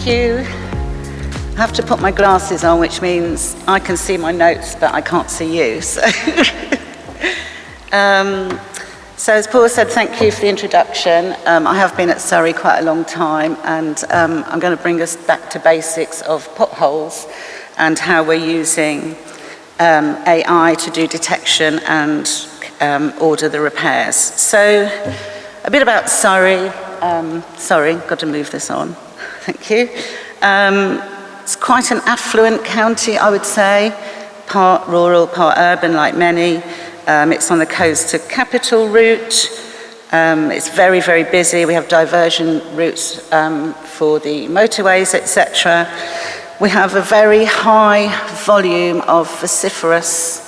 Thank you. I have to put my glasses on, which means I can see my notes, but I can't see you. So, so as Paul said, thank you for the introduction. I have been at Surrey quite a long time, and I'm going to bring us back to basics of potholes and how we're using AI to do detection and order the repairs. So a bit about Surrey. Sorry, got to move this on. Thank you. It's quite an affluent county, I would say, part rural, part urban, like many. It's on the coast to capital route. It's very, very busy. We have diversion routes for the motorways, etc. We have a very high volume of vociferous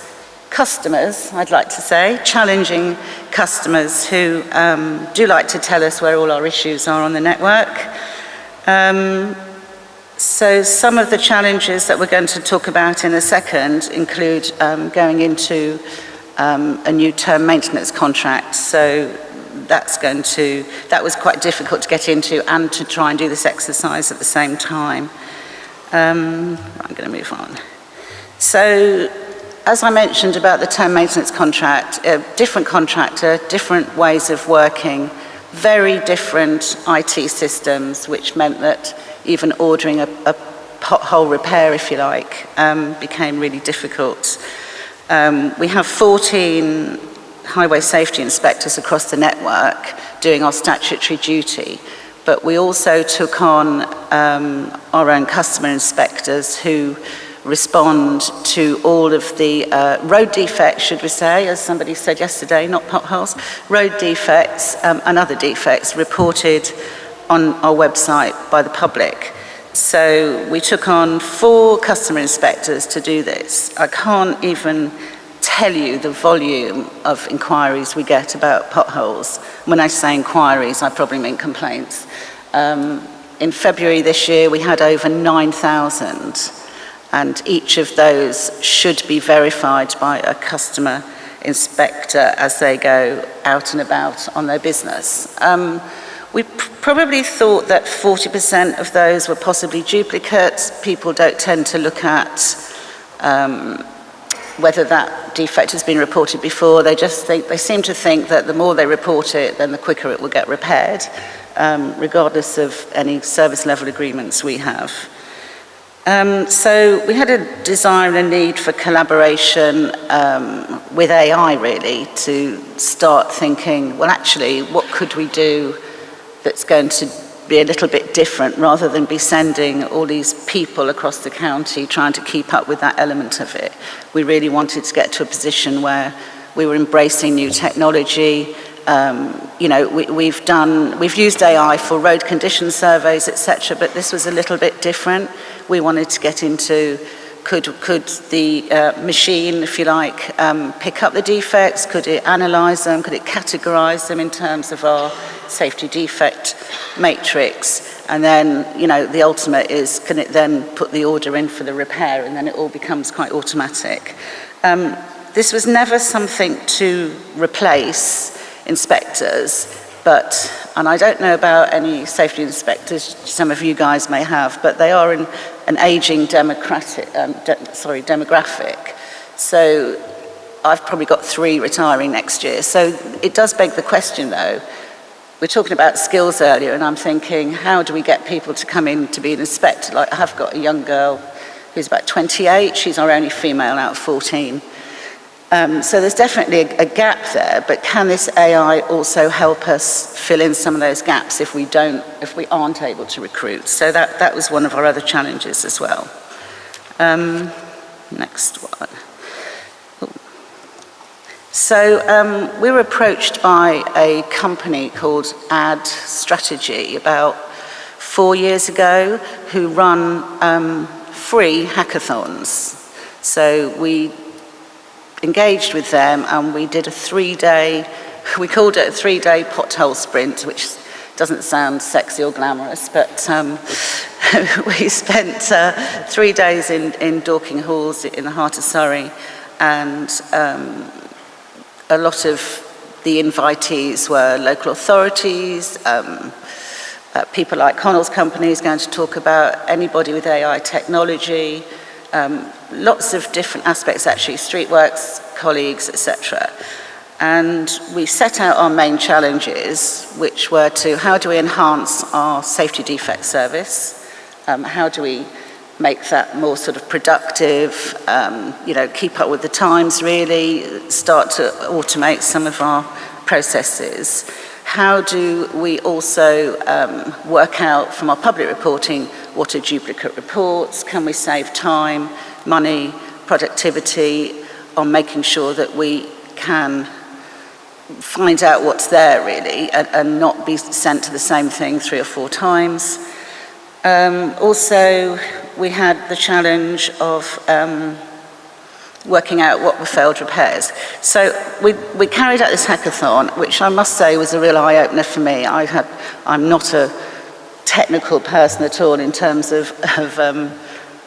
customers, I'd like to say, challenging customers who do like to tell us where all our issues are on the network. So some of the challenges that we're going to talk about in a second include going into a new term maintenance contract. So that was quite difficult to get into and to try and do this exercise at the same time. I'm going to move on. So as I mentioned about the term maintenance contract, a different contractor, different ways of working, very different IT systems, which meant that even ordering a pothole repair, if you like, became really difficult. We have 14 highway safety inspectors across the network doing our statutory duty, but we also took on our own customer inspectors who respond to all of the road defects, should we say, as somebody said yesterday, not potholes, road defects and other defects reported on our website by the public. So we took on 4 customer inspectors to do this. I can't even tell you the volume of inquiries we get about potholes. When I say inquiries, I probably mean complaints. In February this year, we had over 9,000, and each of those should be verified by a customer inspector as they go out and about on their business. We probably thought that 40% of those were possibly duplicates. People don't tend to look at whether that defect has been reported before. They seem to think that the more they report it, then the quicker it will get repaired, regardless of any service level agreements we have. So we had a desire and a need for collaboration with AI, really, to start thinking, well, actually, what could we do that's going to be a little bit different, rather than be sending all these people across the county trying to keep up with that element of it. We really wanted to get to a position where we were embracing new technology. We've used AI for road condition surveys, etc., but this was a little bit different. We wanted to get into, could the machine, if you like, pick up the defects? Could it analyze them? Could it categorize them in terms of our safety defect matrix? And then, the ultimate is, can it then put the order in for the repair? And then it all becomes quite automatic. This was never something to replace inspectors, and I don't know about any safety inspectors, some of you guys may have, but they are an aging demographic. So I've probably got 3 retiring next year. So it does beg the question, though. We're talking about skills earlier, and I'm thinking, how do we get people to come in to be an inspector? Like, I have got a young girl who's about 28. She's our only female out of 14. So there's definitely a gap there, but can this AI also help us fill in some of those gaps if we aren't able to recruit? So that was one of our other challenges as well. Next one. So we were approached by a company called Ad Strategy about 4 years ago, who run free hackathons. So we engaged with them, and we did we called it a 3-day pothole sprint, which doesn't sound sexy or glamorous, but we spent 3 days in Dorking Halls in the heart of Surrey, and a lot of the invitees were local authorities, People like Connell's company is going to talk about anybody with AI technology, lots of different aspects actually, Streetworks, colleagues, etc. And we set out our main challenges, which were to how do we enhance our safety defect service, how do we make that more sort of productive, keep up with the times really, start to automate some of our processes. How do we also work out from our public reporting what are duplicate reports? Can we save time, money, productivity on making sure that we can find out what's there really and not be sent to the same thing 3 or 4 times. Also, we had the challenge of working out what were failed repairs. So we carried out this hackathon, which I must say was a real eye-opener for me. I'm not a technical person at all in terms of I'm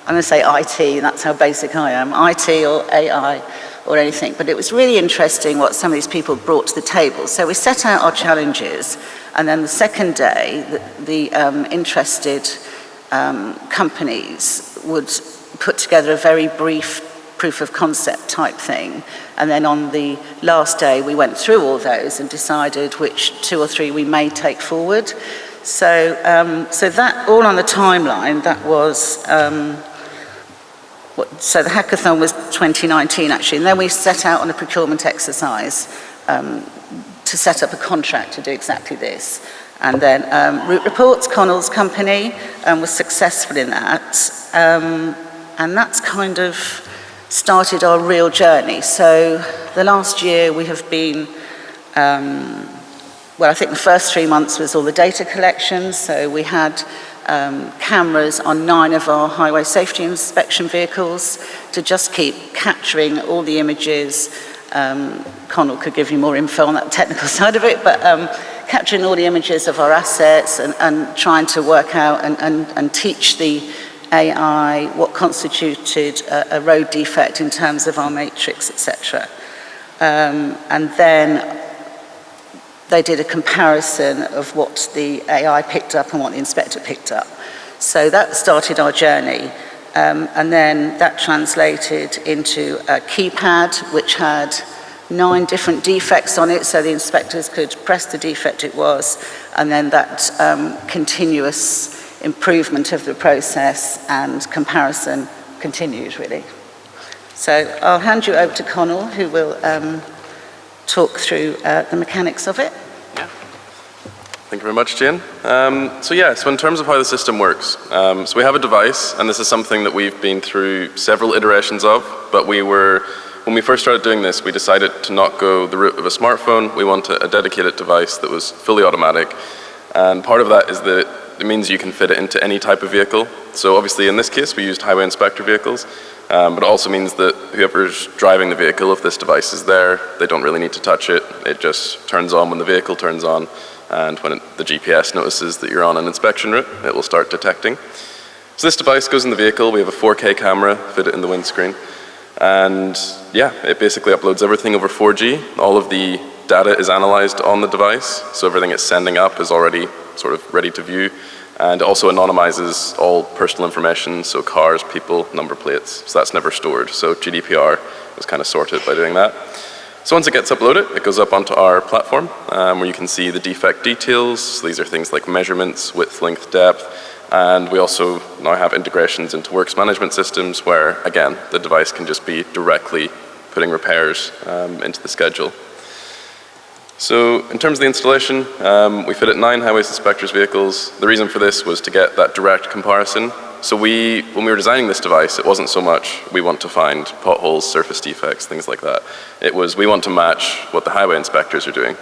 going to say IT, that's how basic I am, IT or AI or anything. But it was really interesting what some of these people brought to the table. So we set out our challenges, and then the second day, the interested companies would put together a very brief proof of concept type thing. And then on the last day, we went through all those and decided which 2 or 3 we may take forward. So that all on the timeline, that was, so the hackathon was 2019 actually, and then we set out on a procurement exercise to set up a contract to do exactly this. And then Root Reports, Connell's company, was successful in that. And that's kind of started our real journey. So the last year we have been, I think the first 3 months was all the data collection. So we had cameras on 9 of our highway safety inspection vehicles to just keep capturing all the images. Connell could give you more info on that technical side of it, but capturing all the images of our assets and trying to work out and teach the AI what constituted a road defect in terms of our matrix, etc. And then they did a comparison of what the AI picked up and what the inspector picked up. So that started our journey. And then that translated into a keypad, which had 9 different defects on it, so the inspectors could press the defect it was, and then that continuous improvement of the process and comparison continued, really. So I'll hand you over to Connell, who will talk through the mechanics of it. Yeah. Thank you very much, Jane. So in terms of how the system works, so we have a device, and this is something that we've been through several iterations of, but when we first started doing this, we decided to not go the route of a smartphone. We wanted a dedicated device that was fully automatic, and part of that is that it means you can fit it into any type of vehicle. So obviously in this case, we used highway inspector vehicles, but it also means that whoever's driving the vehicle, if this device is there, they don't really need to touch it. It just turns on when the vehicle turns on, and when the GPS notices that you're on an inspection route, it will start detecting. So this device goes in the vehicle. We have a 4K camera fitted in the windscreen, and it basically uploads everything over 4G. All of the data is analyzed on the device, so everything it's sending up is already sort of ready to view, and it also anonymizes all personal information, so cars, people, number plates, so that's never stored. So GDPR was kind of sorted by doing that. So once it gets uploaded, it goes up onto our platform where you can see the defect details. So these are things like measurements, width, length, depth, and we also now have integrations into works management systems where, again, the device can just be directly putting repairs into the schedule. So in terms of the installation, we fit at 9 highway inspectors vehicles. The reason for this was to get that direct comparison. So when we were designing this device, it wasn't so much we want to find potholes, surface defects, things like that. It was we want to match what the highway inspectors are doing.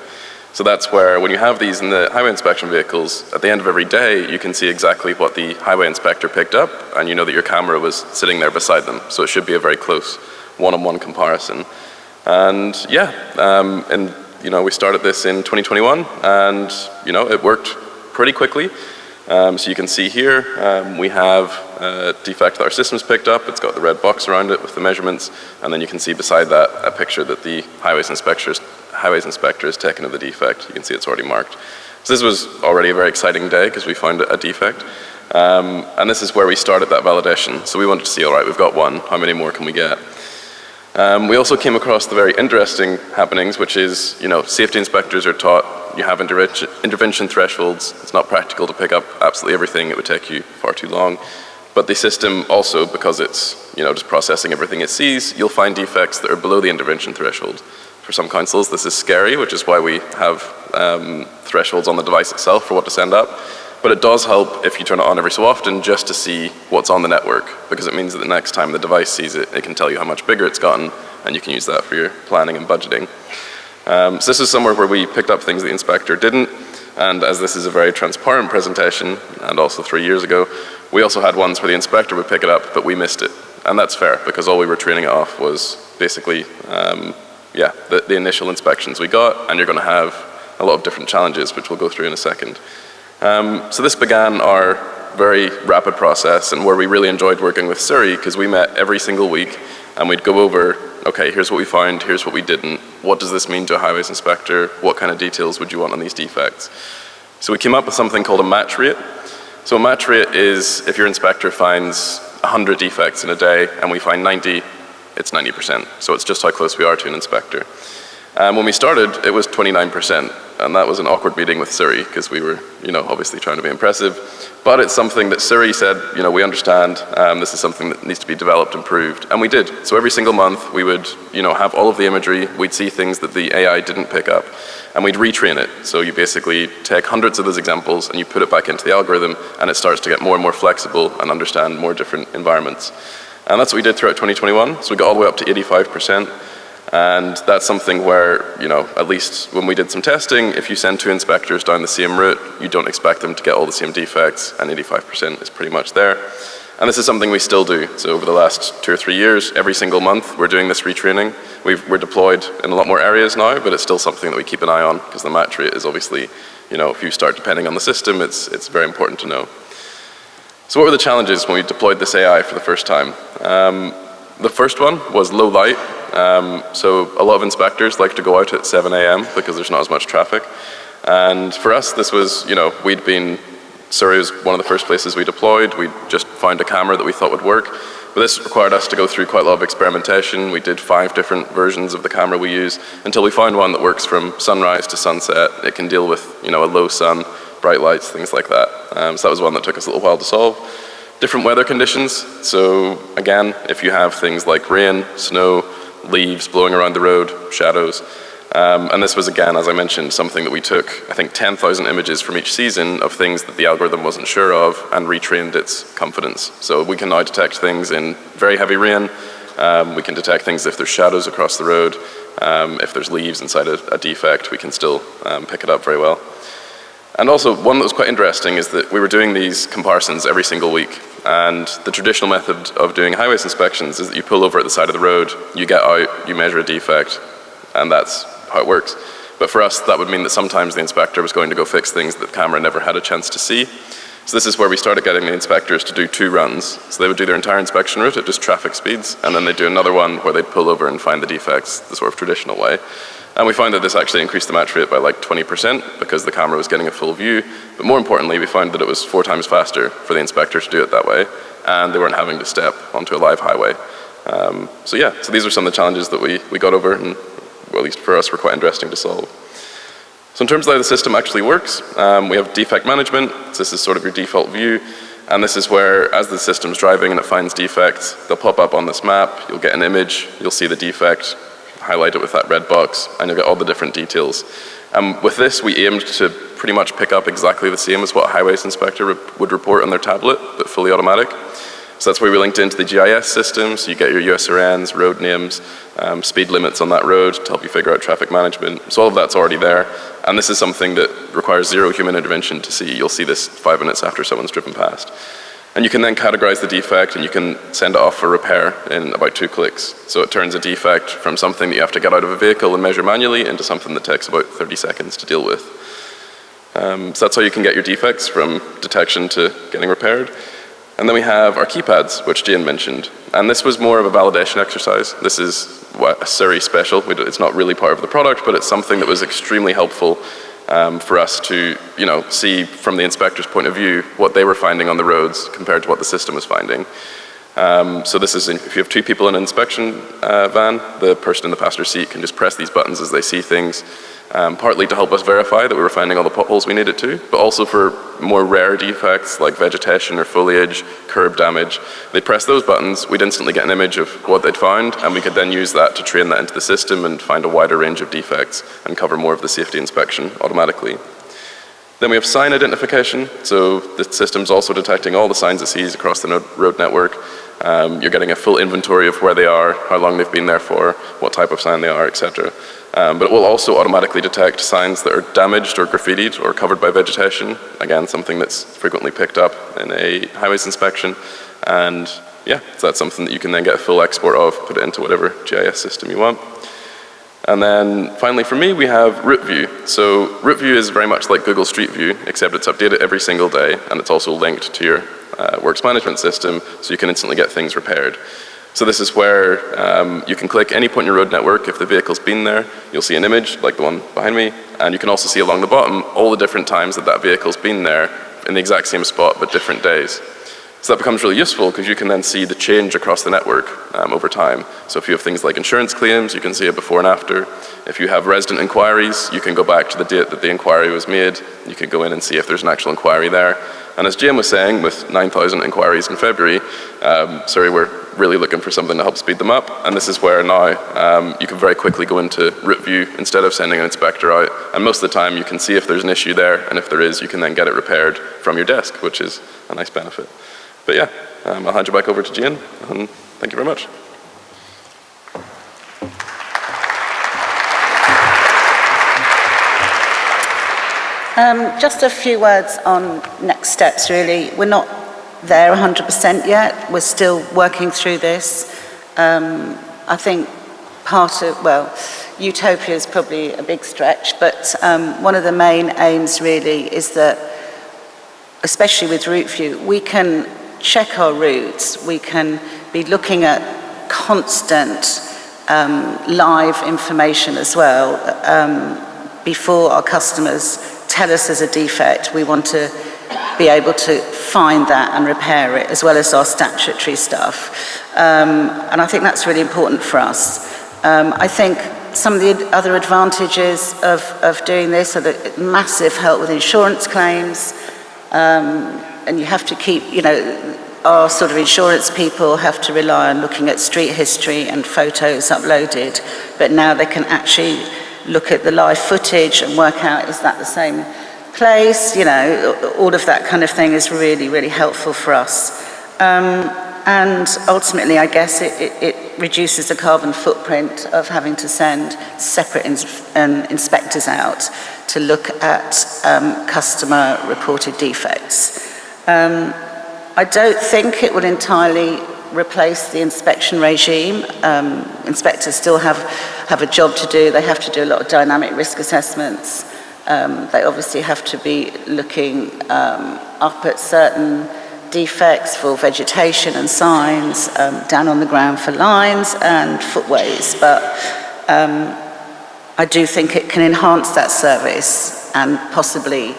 So that's where when you have these in the highway inspection vehicles, at the end of every day, you can see exactly what the highway inspector picked up, and you know that your camera was sitting there beside them. So it should be a very close one-on-one comparison. And we started this in 2021, and it worked pretty quickly. So you can see here, we have a defect that our system's picked up. It's got the red box around it with the measurements, and then you can see beside that a picture that the highways inspectors highways inspector has taken of the defect. You can see it's already marked. So this was already a very exciting day because we found a defect. And this is where we started that validation. So we wanted to see, all right, we've got one, how many more can we get? We also came across the very interesting happenings, which is, safety inspectors are taught you have intervention thresholds. It's not practical to pick up absolutely everything. It would take you far too long. But the system also, because it's, just processing everything it sees, you'll find defects that are below the intervention threshold. For some councils, this is scary, which is why we have thresholds on the device itself for what to send up. But it does help if you turn it on every so often just to see what's on the network, because it means that the next time the device sees it, it can tell you how much bigger it's gotten, and you can use that for your planning and budgeting. So this is somewhere where we picked up things the inspector didn't, and as this is a very transparent presentation, and also 3 years ago, we also had ones where the inspector would pick it up, but we missed it. And that's fair, because all we were training it off was basically, the initial inspections we got, and you're going to have a lot of different challenges, which we'll go through in a second. So this began our very rapid process, and where we really enjoyed working with Siri, because we met every single week, and we'd go over, okay, here's what we found, here's what we didn't, what does this mean to a highways inspector, what kind of details would you want on these defects? So we came up with something called a match rate. So a match rate is if your inspector finds 100 defects in a day, and we find 90, it's 90%. So it's just how close we are to an inspector. When we started, it was 29%, and that was an awkward meeting with Siri, because we were, obviously trying to be impressive. But it's something that Siri said, we understand, this is something that needs to be developed, improved, and we did. So every single month, we would, have all of the imagery, we'd see things that the AI didn't pick up, and we'd retrain it. So you basically take hundreds of those examples, and you put it back into the algorithm, and it starts to get more and more flexible and understand more different environments. And that's what we did throughout 2021, so we got all the way up to 85%. And that's something where, at least when we did some testing, if you send 2 inspectors down the same route, you don't expect them to get all the same defects, and 85% is pretty much there. And this is something we still do. So over the last 2 or 3 years, every single month, we're doing this retraining. We're deployed in a lot more areas now, but it's still something that we keep an eye on, because the match rate is obviously, if you start depending on the system, it's very important to know. So what were the challenges when we deployed this AI for the first time? The first one was low light. So a lot of inspectors like to go out at 7 a.m. because there's not as much traffic. And for us, this was, Surrey was one of the first places we deployed. We just found a camera that we thought would work. But this required us to go through quite a lot of experimentation. We did 5 different versions of the camera we use until we found one that works from sunrise to sunset. It can deal with, a low sun, bright lights, things like that. So that was one that took us a little while to solve. Different weather conditions. So again, if you have things like rain, snow, leaves blowing around the road, shadows. And this was, again, as I mentioned, something that we took, I think, 10,000 images from each season of things that the algorithm wasn't sure of and retrained its confidence. So we can now detect things in very heavy rain. We can detect things if there's shadows across the road. If there's leaves inside a defect, we can still pick it up very well. And also, one that was quite interesting is that we were doing these comparisons every single week. And the traditional method of doing highways inspections is that you pull over at the side of the road, you get out, you measure a defect, and that's how it works. But for us, that would mean that sometimes the inspector was going to go fix things that the camera never had a chance to see. So this is where we started getting the inspectors to do 2 runs. So they would do their entire inspection route at just traffic speeds, and then they'd do another one where they'd pull over and find the defects the sort of traditional way. And we found that this actually increased the match rate by like 20% because the camera was getting a full view. But more importantly, we found that it was 4 times faster for the inspector to do it that way, and they weren't having to step onto a live highway. So these are some of the challenges that we got over, and well, at least for us, were quite interesting to solve. So in terms of how the system actually works, we have defect management. So this is sort of your default view. And this is where, as the system's driving and it finds defects, they'll pop up on this map, you'll get an image, you'll see the defect, highlight it with that red box, and you'll get all the different details. With this, we aimed to pretty much pick up exactly the same as what a highways inspector would report on their tablet, but fully automatic. So that's where we linked into the GIS system, so you get your USRNs, road names, speed limits on that road to help you figure out traffic management. So all of that's already there, and this is something that requires 0 human intervention to see. You'll see this 5 minutes after someone's driven past. And you can then categorize the defect, and you can send it off for repair in about 2 clicks. So it turns a defect from something that you have to get out of a vehicle and measure manually into something that takes about 30 seconds to deal with. So that's how you can get your defects from detection to getting repaired. And then we have our keypads, which Jane mentioned. And this was more of a validation exercise. This is a Surrey special. It's not really part of the product, but it's something that was extremely helpful for us to, see from the inspector's point of view what they were finding on the roads compared to what the system was finding. So this is, if you have two people in an inspection van, the person in the passenger seat can just press these buttons as they see things, partly to help us verify that we were finding all the potholes we needed to, but also for more rare defects like vegetation or foliage, curb damage. They'd press those buttons, we'd instantly get an image of what they'd found, and we could then use that to train that into the system and find a wider range of defects and cover more of the safety inspection automatically. Then we have sign identification, so the system's also detecting all the signs it sees across the road network. You're getting a full inventory of where they are, how long they've been there for, what type of sign they are, etc. But it will also automatically detect signs that are damaged or graffitied or covered by vegetation. Again, something that's frequently picked up in a highways inspection. And so that's something that you can then get a full export of, put it into whatever GIS system you want. And then finally for me, we have Route View. So Route View is very much like Google Street View, except it's updated every single day, and it's also linked to your works management system, so you can instantly get things repaired. So this is where you can click any point in your road network. If the vehicle's been there, you'll see an image like the one behind me, and you can also see along the bottom all the different times that that vehicle's been there in the exact same spot but different days. So that becomes really useful because you can then see the change across the network over time. So if you have things like insurance claims, you can see it before and after. If you have resident inquiries, you can go back to the date that the inquiry was made. You can go in and see if there's an actual inquiry there. And as Jane was saying, with 9,000 inquiries in February, Surrey were really looking for something to help speed them up. And this is where now you can very quickly go into Route View instead of sending an inspector out. And most of the time you can see if there's an issue there, and if there is, you can then get it repaired from your desk, which is a nice benefit. But I'll hand you back over to Jane, and thank you very much. Just a few words on next steps, really. We're not there 100% yet. We're still working through this. I think utopia is probably a big stretch, but one of the main aims really is that, especially with Route View, we can check our routes, we can be looking at constant live information as well. Before our customers tell us there's a defect, we want to be able to find that and repair it, as well as our statutory stuff. And I think that's really important for us. I think some of the other advantages of doing this are the massive help with insurance claims. And you have to keep, our sort of insurance people have to rely on looking at street history and photos uploaded, but now they can actually look at the live footage and work out, is that the same place? All of that kind of thing is really, really helpful for us. And ultimately, I guess it reduces the carbon footprint of having to send separate inspectors out to look at customer-reported defects. I don't think it will entirely replace the inspection regime. Inspectors still have a job to do. They have to do a lot of dynamic risk assessments. They obviously have to be looking up at certain defects for vegetation and signs, down on the ground for lines and footways. But I do think it can enhance that service and possibly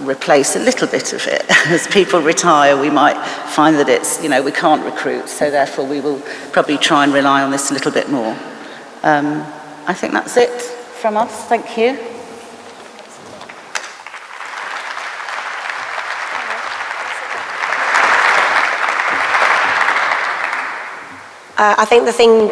replace a little bit of it. As people retire, we might find that it's, we can't recruit, so therefore we will probably try and rely on this a little bit more. I think that's it from us. Thank you. I think the thing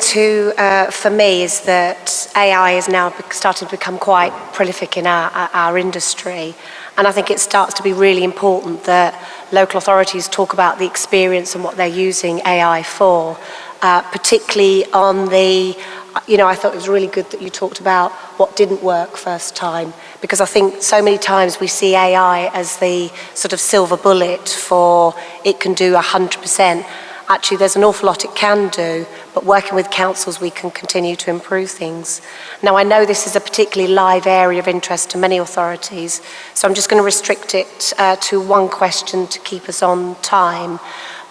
for me is that AI is now starting to become quite prolific in our industry. And I think it starts to be really important that local authorities talk about the experience and what they're using AI for, particularly on the, I thought it was really good that you talked about what didn't work first time, because I think so many times we see AI as the sort of silver bullet for it can do 100%. Actually, there's an awful lot it can do, but working with councils, we can continue to improve things. Now, I know this is a particularly live area of interest to many authorities, so I'm just going to restrict it to one question to keep us on time.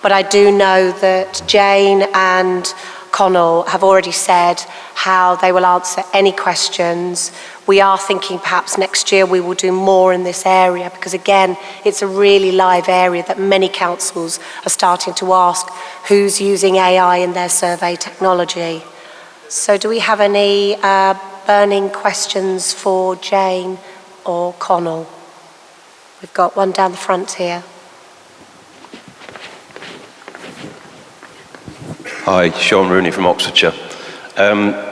But I do know that Jane and Connell have already said how they will answer any questions. We are thinking perhaps next year we will do more in this area because, again, it's a really live area that many councils are starting to ask who's using AI in their survey technology. So do we have any burning questions for Jane or Connell? We've got one down the front here. Hi, Sean Rooney from Oxfordshire.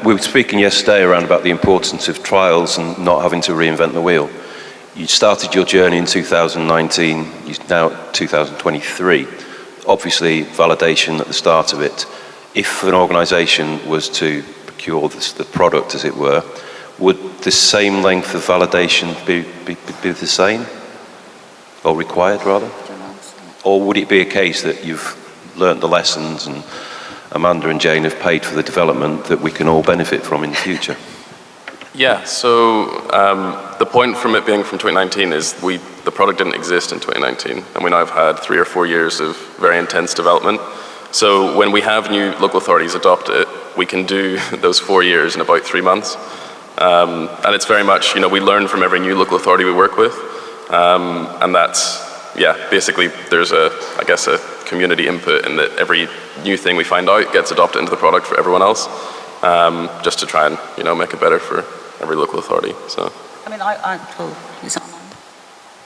We were speaking yesterday around about the importance of trials and not having to reinvent the wheel. You started your journey in 2019, you're now 2023. Obviously, validation at the start of it. If an organisation was to procure the product, as it were, would the same length of validation be the same? Or required, rather? Or would it be a case that you've learnt the lessons and Amanda and Jane have paid for the development that we can all benefit from in the future? Yeah, so the point from it being from 2019 is the product didn't exist in 2019, and we now have had 3 or 4 years of very intense development. So when we have new local authorities adopt it, we can do those 4 years in about 3 months. And it's very much, we learn from every new local authority we work with, and that's, basically there's a community input in that every new thing we find out gets adopted into the product for everyone else, just to try and, make it better for every local authority, so. I mean, is that on?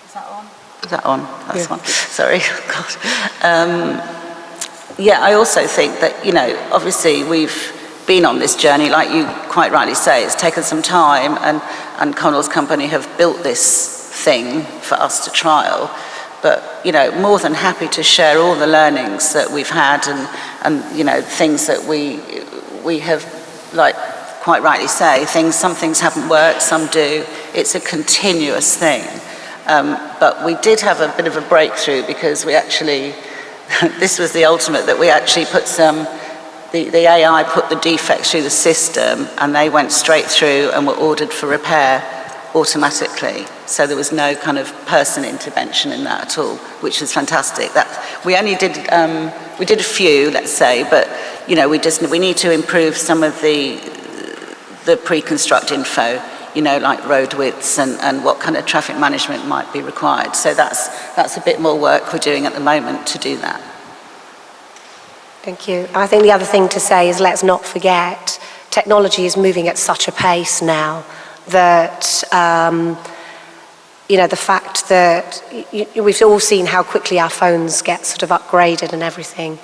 Is that on? Is that on? That's on. Sorry, God. I also think that, obviously we've been on this journey, like you quite rightly say, it's taken some time, and Connell's company have built this thing for us to trial. But, more than happy to share all the learnings that we've had and things that we have, like quite rightly say, some things haven't worked, some do. It's a continuous thing. But we did have a bit of a breakthrough because we actually, this was the ultimate, that we actually put the AI put the defects through the system and they went straight through and were ordered for repair automatically. So there was no kind of person intervention in that at all, which was fantastic. We only did, we did a few, let's say, but we need to improve some of the pre-construct info, like road widths and what kind of traffic management might be required. So that's a bit more work we're doing at the moment to do that. Thank you. I think the other thing to say is let's not forget, technology is moving at such a pace now that, the fact that we've all seen how quickly our phones get sort of upgraded and everything.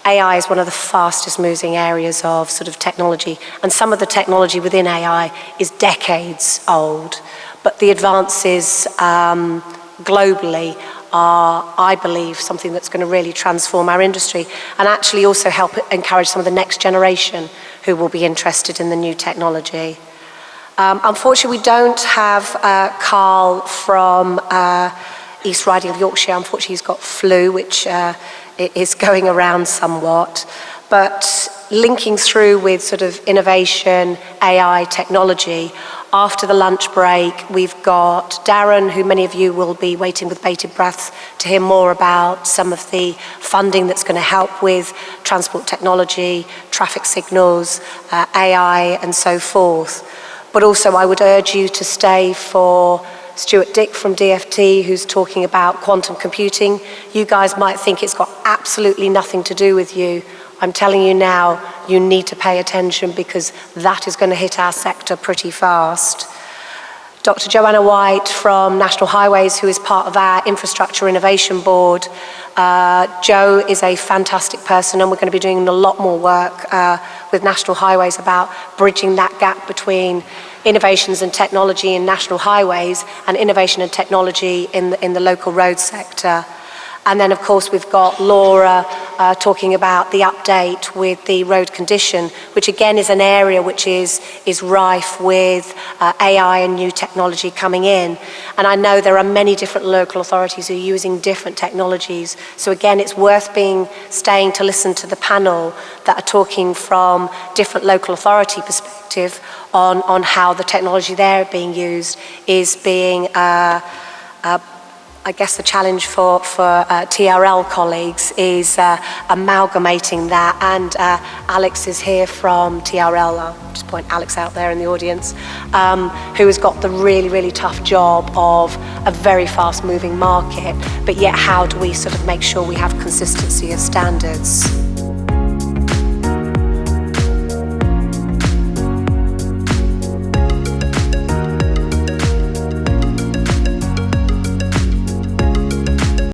AI is one of the fastest moving areas of sort of technology, and some of the technology within AI is decades old, but the advances globally are, I believe, something that's going to really transform our industry and actually also help encourage some of the next generation who will be interested in the new technology. Unfortunately, we don't have Carl from East Riding of Yorkshire. Unfortunately, he's got flu, which is going around somewhat. But linking through with sort of innovation, AI, technology, after the lunch break, we've got Darren, who many of you will be waiting with bated breath to hear more about some of the funding that's going to help with transport technology, traffic signals, AI, and so forth. But also I would urge you to stay for Stuart Dick from DFT, who's talking about quantum computing. You guys might think it's got absolutely nothing to do with you. I'm telling you now, you need to pay attention because that is going to hit our sector pretty fast. Dr. Joanna White from National Highways, who is part of our Infrastructure Innovation Board. Jo is a fantastic person, and we're going to be doing a lot more work with National Highways about bridging that gap between innovations and technology in National Highways and innovation and technology in the local road sector. And then, of course, we've got Laura talking about the update with the road condition, which again is an area which is rife with AI and new technology coming in. And I know there are many different local authorities who are using different technologies. So again, it's worth staying to listen to the panel that are talking from different local authority perspective on how the technology there being used is being, I guess the challenge for TRL colleagues is amalgamating that. And Alex is here from TRL, I'll just point Alex out there in the audience, who has got the really, really tough job of a very fast moving market, but yet how do we sort of make sure we have consistency of standards?